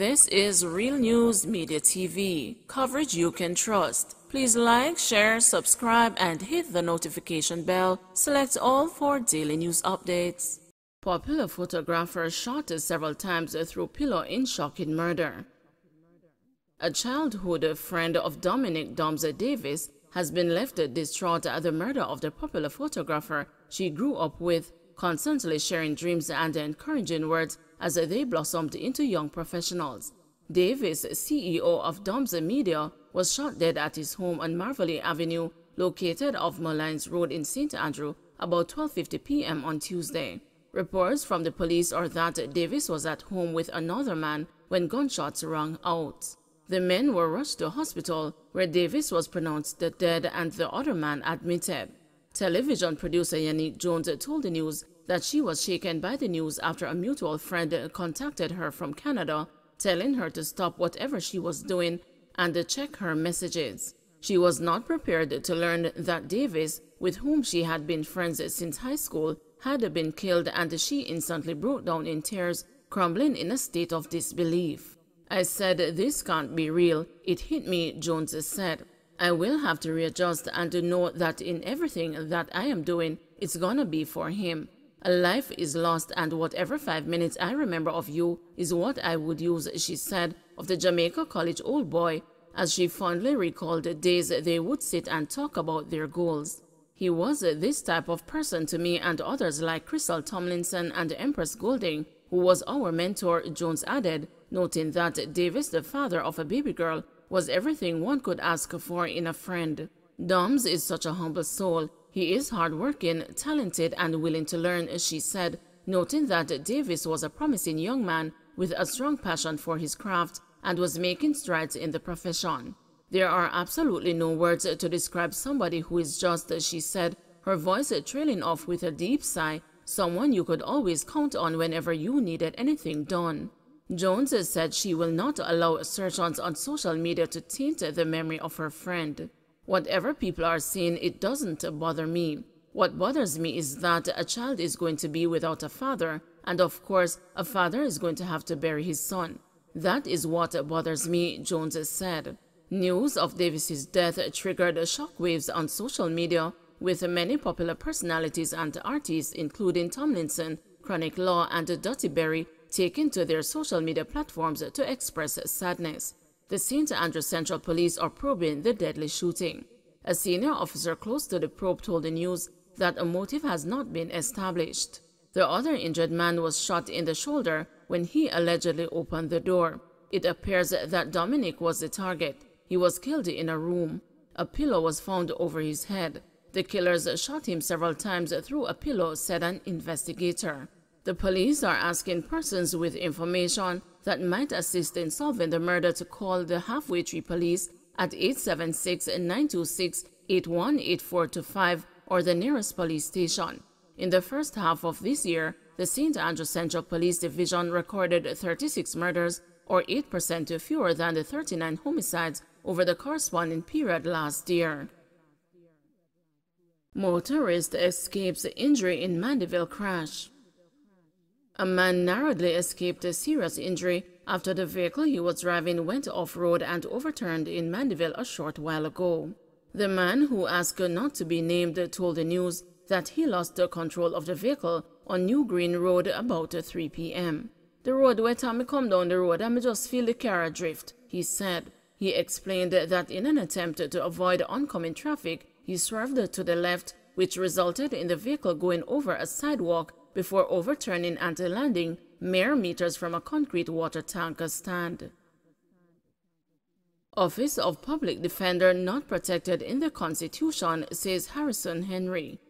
This is Real News Media TV, coverage you can trust. Please like, share, subscribe, and hit the notification bell. Select all for daily news updates. Popular photographer shot several times through pillow in shocking murder. A childhood friend of Dominic "Doms" Davis has been left distraught at the murder of the popular photographer she grew up with, constantly sharing dreams and encouraging words as they blossomed into young professionals. Davis, CEO of Doms Media, was shot dead at his home on Marvelly Avenue, located off Mullines Road in St. Andrew, about 12:50 p.m. on Tuesday. Reports from the police are that Davis was at home with another man when gunshots rang out. The men were rushed to hospital, where Davis was pronounced dead and the other man admitted. Television producer Yannick Jones told the news that she was shaken by the news after a mutual friend contacted her from Canada, telling her to stop whatever she was doing and check her messages. She was not prepared to learn that Davis, with whom she had been friends since high school, had been killed, and she instantly broke down in tears, crumbling in a state of disbelief. "I said, this can't be real. It hit me," Jones said. "I will have to readjust and know that in everything that I am doing, it's gonna be for him. A life is lost, and whatever 5 minutes I remember of you is what I would use," she said of the Jamaica College old boy, as she fondly recalled the days they would sit and talk about their goals. "He was this type of person to me and others like Crystal Tomlinson and Empress Golding, who was our mentor," Jones added, noting that Davis, the father of a baby girl, was everything one could ask for in a friend. "Doms is such a humble soul. He is hardworking, talented, and willing to learn," she said, noting that Davis was a promising young man with a strong passion for his craft and was making strides in the profession. "There are absolutely no words to describe somebody who is just," she said, her voice trailing off with a deep sigh, "someone you could always count on whenever you needed anything done." Jones said she will not allow assertions on social media to taint the memory of her friend. "Whatever people are saying, it doesn't bother me. What bothers me is that a child is going to be without a father, and of course, a father is going to have to bury his son. That is what bothers me," Jones said. News of Davis's death triggered shockwaves on social media, with many popular personalities and artists, including Tomlinson, Chronic Law, and Dottie Berry, taking to their social media platforms to express sadness. The St. Andrew Central Police are probing the deadly shooting. A senior officer close to the probe told the news that a motive has not been established. The other injured man was shot in the shoulder when he allegedly opened the door. It appears that Dominic was the target. He was killed in a room. A pillow was found over his head. "The killers shot him several times through a pillow," said an investigator. The police are asking persons with information that might assist in solving the murder to call the Halfway Tree Police at 876-926-818425 or the nearest police station. In the first half of this year, the St. Andrew Central Police Division recorded 36 murders, or 8% fewer than the 39 homicides over the corresponding period last year. Motorist escapes injury in Mandeville Crash. A man narrowly escaped a serious injury after the vehicle he was driving went off-road and overturned in Mandeville a short while ago. The man, who asked not to be named, told the news that he lost control of the vehicle on New Green Road about 3 p.m. "The road wet and me come down the road and me just feel the car adrift," he said. He explained that in an attempt to avoid oncoming traffic, he swerved to the left, which resulted in the vehicle going over a sidewalk before overturning and landing mere meters from a concrete water tank stand. Office of Public Defender not protected in the Constitution, says Harrison Henry.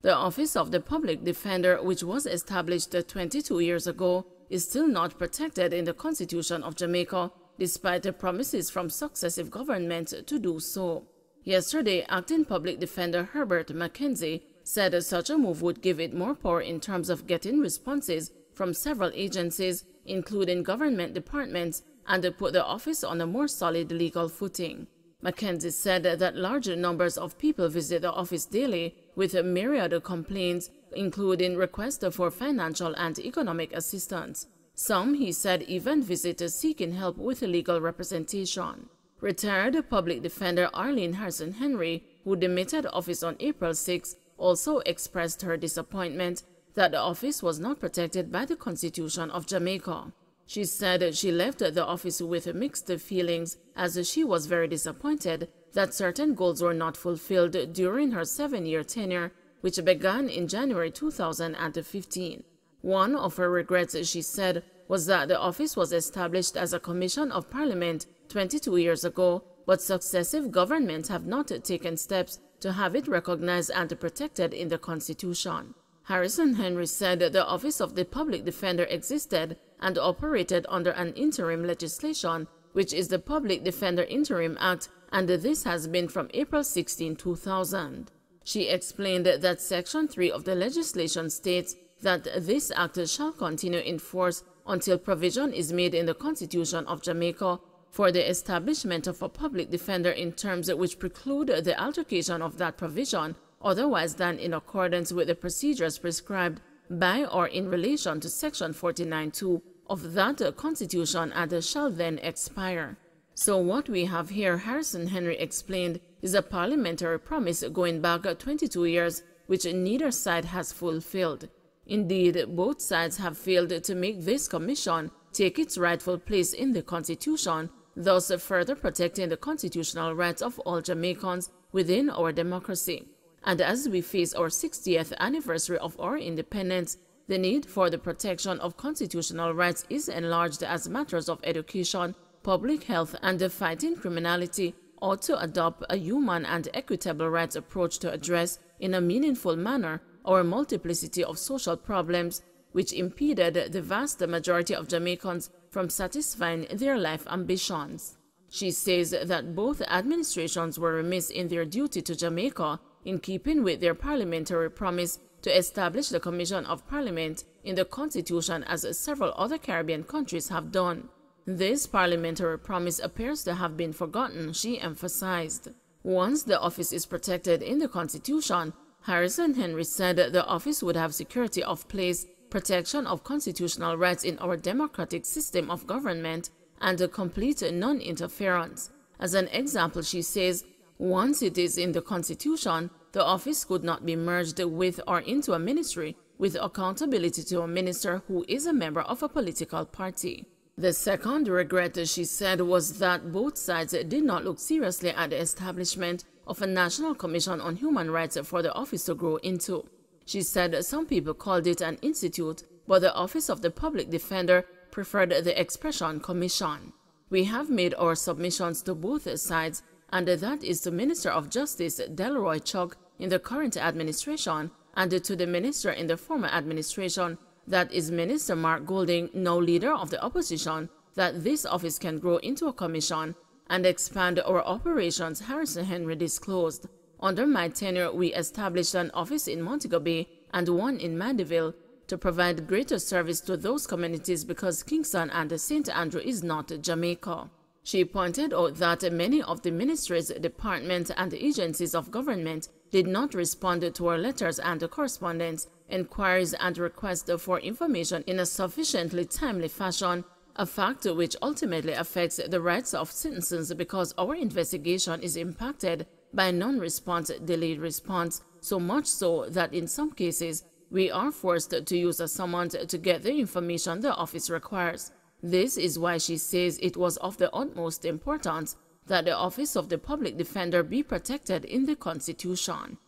The Office of the Public Defender, which was established 22 years ago, is still not protected in the Constitution of Jamaica, despite the promises from successive governments to do so. Yesterday, Acting Public Defender Herbert Mackenzie said such a move would give it more power in terms of getting responses from several agencies, including government departments, and to put the office on a more solid legal footing. Mackenzie said that large numbers of people visit the office daily with a myriad of complaints, including requests for financial and economic assistance. Some, he said, even visited seeking help with legal representation. Retired public defender Arlene Harrison Henry, who demitted office on April 6, also expressed her disappointment that the office was not protected by the Constitution of Jamaica. She said she left the office with mixed feelings as she was very disappointed that certain goals were not fulfilled during her 7-year tenure, which began in January 2015. One of her regrets, she said, was that the office was established as a commission of parliament 22 years ago, but successive governments have not taken steps to have it recognized and protected in the Constitution. Harrison Henry said the Office of the Public Defender existed and operated under an interim legislation, which is the Public Defender Interim Act, and this has been from April 16, 2000. She explained that Section 3 of the legislation states that this act shall continue in force until provision is made in the Constitution of Jamaica for the establishment of a public defender in terms which preclude the altercation of that provision otherwise than in accordance with the procedures prescribed by or in relation to Section 49(2) of that Constitution and shall then expire. So what we have here, Harrison Henry explained, is a parliamentary promise going back 22 years, which neither side has fulfilled. Indeed, both sides have failed to make this commission take its rightful place in the Constitution, thus further protecting the constitutional rights of all Jamaicans within our democracy. And as we face our 60th anniversary of our independence, the need for the protection of constitutional rights is enlarged as matters of education, public health, and fighting criminality ought to adopt a human and equitable rights approach to address, in a meaningful manner, our multiplicity of social problems which impeded the vast majority of Jamaicans from satisfying their life ambitions. She says that both administrations were remiss in their duty to Jamaica in keeping with their parliamentary promise to establish the Commission of Parliament in the Constitution, as several other Caribbean countries have done. This parliamentary promise appears to have been forgotten, she emphasized. Once the office is protected in the Constitution, Harrison Henry said the office would have security of place, protection of constitutional rights in our democratic system of government, and a complete non-interference. As an example, she says, once it is in the Constitution, the office could not be merged with or into a ministry with accountability to a minister who is a member of a political party. The second regret, she said, was that both sides did not look seriously at the establishment of a National Commission on Human Rights for the office to grow into. She said some people called it an institute, but the Office of the Public Defender preferred the expression commission. We have made our submissions to both sides, and that is to Minister of Justice Delroy Chuck in the current administration and to the minister in the former administration, that is Minister Mark Golding, now leader of the opposition, that this office can grow into a commission and expand our operations, Harrison Henry disclosed. Under my tenure, we established an office in Montego Bay and one in Mandeville to provide greater service to those communities because Kingston and St. Andrew is not Jamaica. She pointed out that many of the ministries, departments, and agencies of government did not respond to our letters and correspondence, inquiries, and requests for information in a sufficiently timely fashion, a fact which ultimately affects the rights of citizens because our investigation is impacted by non-response, delayed response, so much so that in some cases we are forced to use a summons to get the information the office requires. This is why she says it was of the utmost importance that the Office of the Public Defender be protected in the Constitution.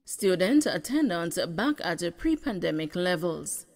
Student attendance back at pre-pandemic levels.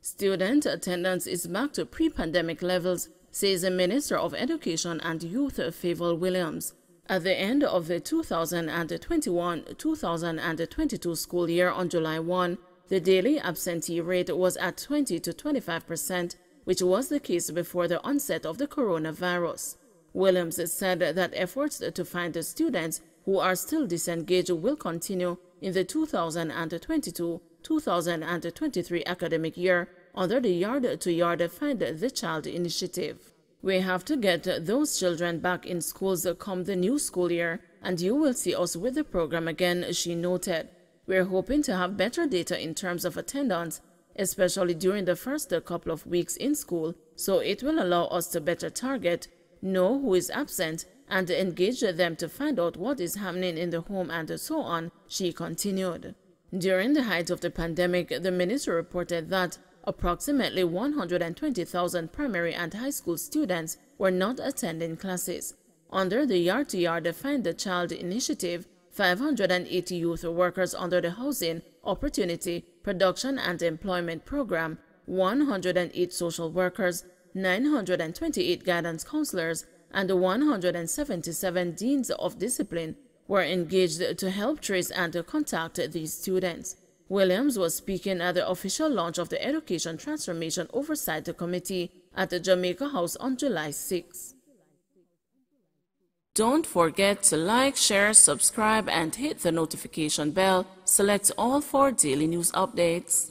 Student attendance is back to pre-pandemic levels, says the Minister of Education and Youth, Favour Williams. At the end of the 2021-2022 school year on July 1, the daily absentee rate was at 20 to 25%, which was the case before the onset of the coronavirus. Williams said that efforts to find the students who are still disengaged will continue in the 2022-2023 academic year under the Yard to Yard Find the Child initiative. We have to get those children back in schools come the new school year, and you will see us with the program again, she noted. We're hoping to have better data in terms of attendance, especially during the first couple of weeks in school, so it will allow us to better target, know who is absent, and engage them to find out what is happening in the home and so on, she continued. During the height of the pandemic, the minister reported that approximately 120,000 primary and high school students were not attending classes. Under the Yard-to-Yard Find the Child initiative, 580 youth workers under the Housing, Opportunity, Production and Employment Program, 108 social workers, 928 guidance counselors, and 177 deans of discipline were engaged to help trace and contact these students. Williams was speaking at the official launch of the Education Transformation Oversight Committee at the Jamaica House on July 6. Don't forget to like, share, subscribe, and hit the notification bell. Select all for daily news updates.